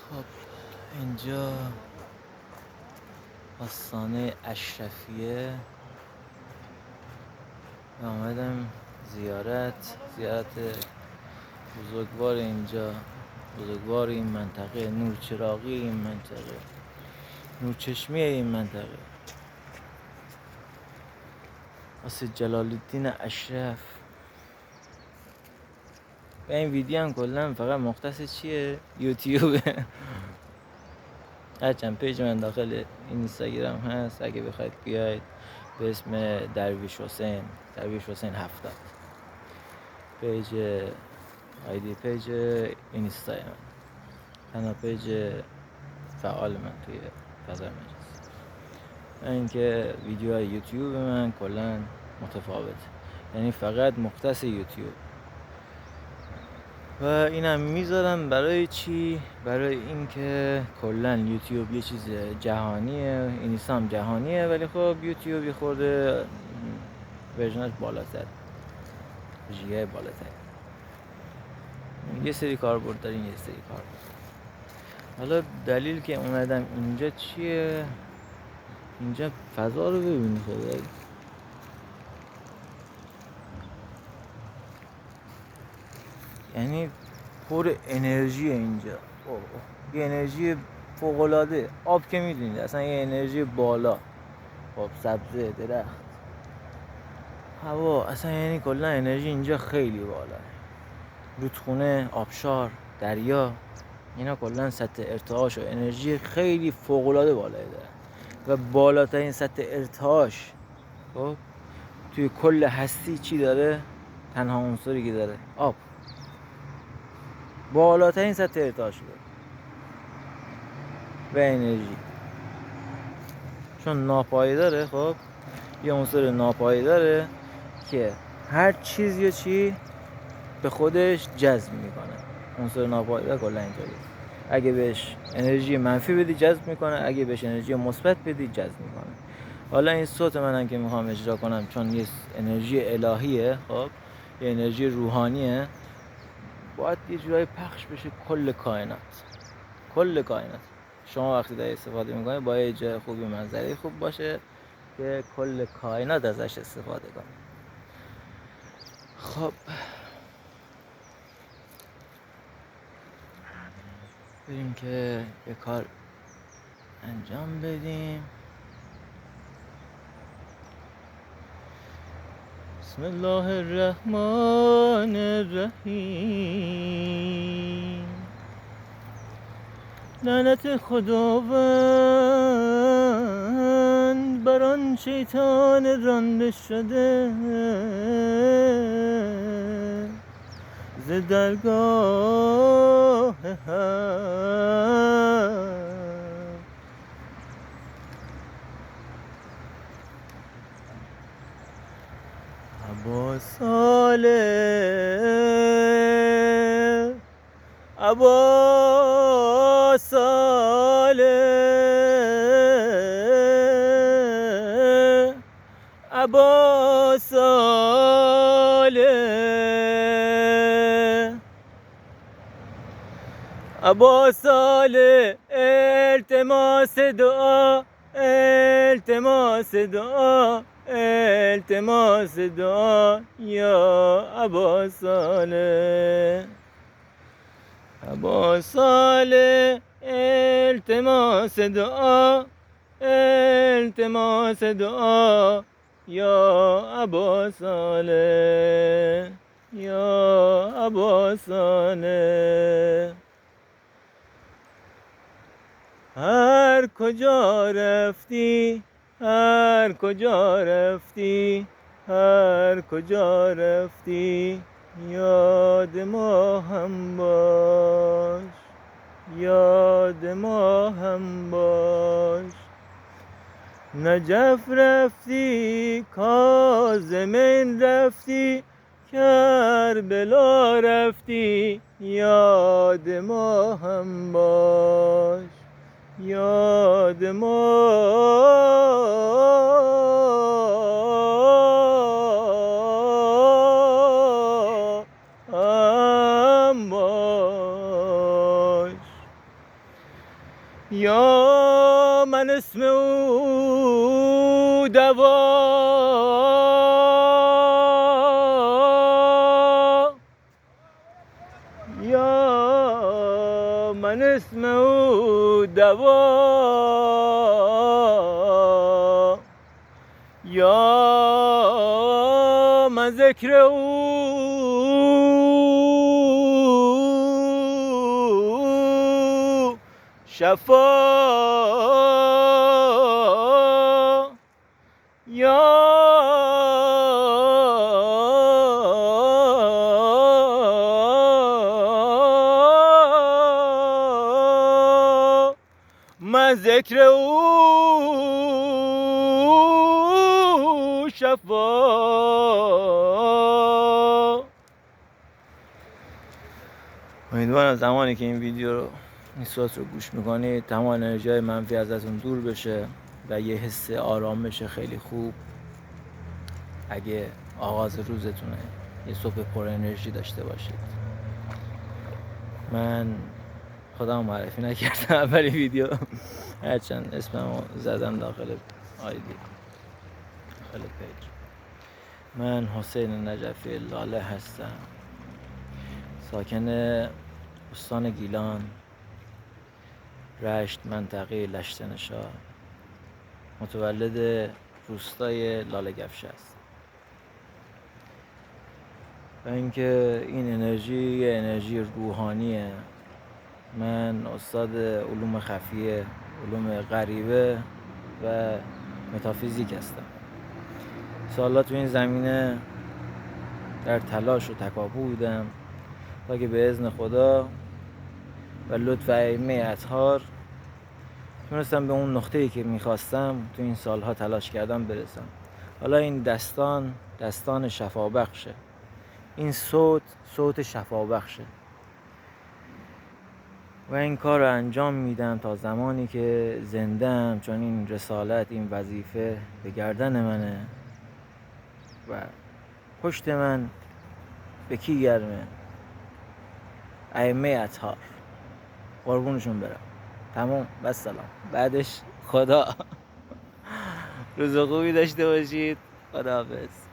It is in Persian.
خب اینجا آستانه اشرفیه و آمدم زیارت بزرگوار اینجا، بزرگوار این منطقه، نورچراغی این منطقه، نورچشمی این منطقه، واسه جلال الدین اشرف. و این ویدیو هم کلا فقط مختص چیه؟ یوتیوب. هرچند پیج من داخل اینستاگرام هست، اگه بخواید بیاید به اسم درویش حسین 70 پیج، آیدی پیج اینستای من، تنها پیج فعال من توی فضای مجاز. اینکه ویدیوهای یوتیوب من کلا متفاوته، یعنی فقط مختص یوتیوب. و اینم میذارم برای چی؟ برای اینکه کلا یوتیوب یه چیز جهانیه، اینستا هم جهانیه، ولی خب یوتیوب یه خورده ورژنش بالاتر، ژیگای بالاتر، یه سری کاربرد دارین، یه سری کاربرد. حالا دلیل که اومدم اینجا چیه؟ اینجا فضا رو ببینی خدایی، یعنی پر انرژی اینجا. یه انرژی فوق‌العاده. آب که میدونید اصلا یه انرژی بالا. خب سبزه، درخت، هوا، اصلا یعنی کلا انرژی اینجا خیلی بالا. رودخونه، آبشار، دریا، اینا کلا سطح ارتعاش و انرژی خیلی فوق‌العاده بالایی داره. و بالاترین سطح ارتعاش خب توی کل هستی چی داره؟ تنها عنصری که داره آب. بالاترین سطح ارتعاش داره و انرژی، چون ناپایداره. خب یه عنصر ناپایداره که هر چیز یا چی به خودش جذب میکنه. عنصر ناپایدار کلا اینطوریه، اگه بهش انرژی منفی بدی جذب میکنه، اگه بهش انرژی مثبت بدی جذب میکنه. حالا این صوت منم که میخوام اجرا کنم، چون یه انرژی الهیه، خب یه انرژی روحانیه، باید یه جورایی پخش بشه کل کائنات. کل کائنات شما وقتی داری استفاده میکنی باید جای خوبی، منظره خوب باشه که کل کائنات ازش استفاده کنه. خب بریم که یه کار انجام بدیم. بسم الله الرحمن الرحیم. لعنت خداوند بر آن شیطان رانده شده ز درگاه حق. ابا صالح، ابا صالح، ابا صالح، ابا صالح، التماس دعا، التماس دعا، التماس دعا یا ابا صالح. ابا صالح التماس دعا، التماس دعا یا ابا صالح، یا ابا صالح. هر کجا رفتی، هر کجا رفتی، هر کجا رفتی یاد ما هم باش، یاد ما هم باش. نجف رفتی، کاظمین رفتی، کربلا رفتی یاد ما هم باش، یاد ما هم باش. یا من اسم او دوا، یا من اسم او دوا، یا من ذکر او شفا، یا من ذکر او شفا. امیدوارم زمانی که این ویدیو رو این صوت رو گوش میکنید تمام انرژی منفی ازتون دور بشه و یه حس آرامش خیلی خوب اگه آغاز روزتونه یه صبح پر انرژی داشته باشید. من خودم معرفی نکردم اولی ویدیو، هرچند اسممو زدم داخل آیدی داخل پیج. من حسین نجفی لاله هستم، ساکن استان گیلان، رشت، منطقه لشتنشا، متولد روستای لاله گفشه است. و اینکه این انرژی یه انرژی روحانیه. من استاد علوم خفیه، علوم غریبه و متافیزیک هستم. سالا تو این زمینه در تلاش و تکاپو بودم تا که به اذن خدا و لطف ائمه اطهار تونستم به اون نقطه‌ای که میخواستم تو این سالها تلاش کردم برسم. حالا این دستان شفابخشه، این صوت شفابخشه و این کار رو انجام میدم تا زمانی که زنده‌ام، چون این رسالت، این وظیفه به گردن منه و پشت من به کی گرمه؟ ائمه اطهار، قربونشون برم. تمام، بسلام. بعدش خدا. روز خوبی داشته باشید. خداحافظ.